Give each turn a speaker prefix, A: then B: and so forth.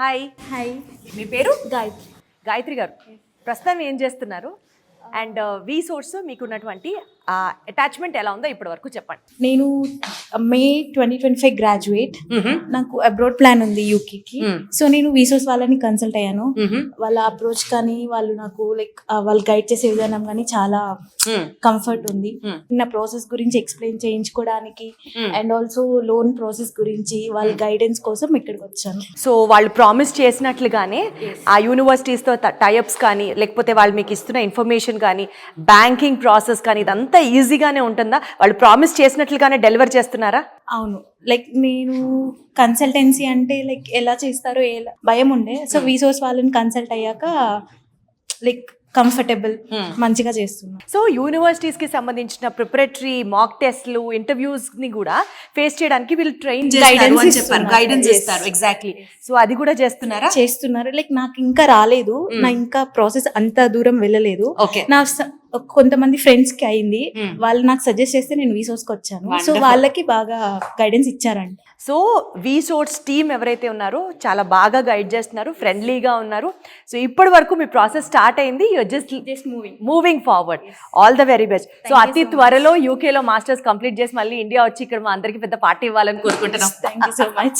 A: Hi.
B: Hi,
A: మీ పేరు?
B: గాయత్రి.
A: గాయత్రి గారు, ప్రస్తుతం ఏం చేస్తున్నారు? అండ్ వి సోర్స్ మీకున్నటువంటి అటాచ్మెంట్ ఎలా ఉందో ఇప్పటి వరకు చెప్పండి.
B: నేను మే 2025 గ్రాడ్యుయేట్. నాకు అబ్రాడ్ ప్లాన్ ఉంది యూకేకి. సో నేను వీసోస్ వాళ్ళని కన్సల్ట్ అయ్యాను. వాళ్ళ అప్రోచ్ కానీ వాళ్ళు నాకు లైక్ వాళ్ళు గైడ్ చేసే విధానం కానీ చాలా కంఫర్ట్ ఉంది. నా ప్రాసెస్ గురించి ఎక్స్ప్లెయిన్ చేయించుకోవడానికి అండ్ ఆల్సో లోన్ ప్రాసెస్ గురించి వాళ్ళ గైడెన్స్ కోసం ఇక్కడికి వచ్చాను.
A: సో వాళ్ళు ప్రామిస్ చేసినట్లుగానే ఆ యూనివర్సిటీస్తో టైఅప్స్ కానీ లేకపోతే వాళ్ళు మీకు ఇస్తున్న ఇన్ఫర్మేషన్ కానీ బ్యాంకింగ్ ప్రాసెస్ కానీ ఇదంతా ఈజీగానే ఉంటుందా? వాళ్ళు ప్రామిస్ చేసినట్లుగానే డెలివర్ చేస్తున్నారా?
B: అవును, లైక్ నేను కన్సల్టెన్సీ అంటే లైక్ ఎలా చేస్తారో ఎలా భయం ఉండే. సో వీసోస్ వాళ్ళని కన్సల్ట్ అయ్యాక లైక్ కంఫర్టబుల్ మంచిగా చేస్తున్నాను.
A: సో యూనివర్సిటీస్కి సంబంధించిన ప్రిపరేటరీ మాక్ టెస్ట్లు ఇంటర్వ్యూస్ని కూడా ఫేస్ చేయడానికి వీళ్ళు ట్రైన్ గైడెన్స్ ఇస్తారు. ఎగ్జాక్ట్లీ. సో అది కూడా చేస్తున్నారు. లైక్ నాకు ఇంకా రాలేదు, నా ఇంకా ప్రాసెస్ అంత దూరం వెళ్ళలేదు. నా కొంతమంది ఫ్రెండ్స్ కి అయింది, వాళ్ళు నాకు సజెస్ట్ చేస్తే నేను వీసోర్స్కి వచ్చాను. సో వాళ్ళకి బాగా గైడెన్స్ ఇచ్చారండి. సో వీసోర్స్ టీమ్ ఎవరైతే ఉన్నారో చాలా బాగా గైడ్ చేస్తున్నారు, ఫ్రెండ్లీగా ఉన్నారు. సో ఇప్పటి వరకు మీ ప్రాసెస్ స్టార్ట్ అయింది, just moving forward. All the very best. So అతి త్వరలో యూకేలో మాస్టర్స్ కంప్లీట్ చేసి మళ్ళీ ఇండియా వచ్చి ఇక్కడ మా అందరికి పెద్ద పార్టీ ఇవ్వాలని కోరుకుంటున్నాం.
B: Thank you so much.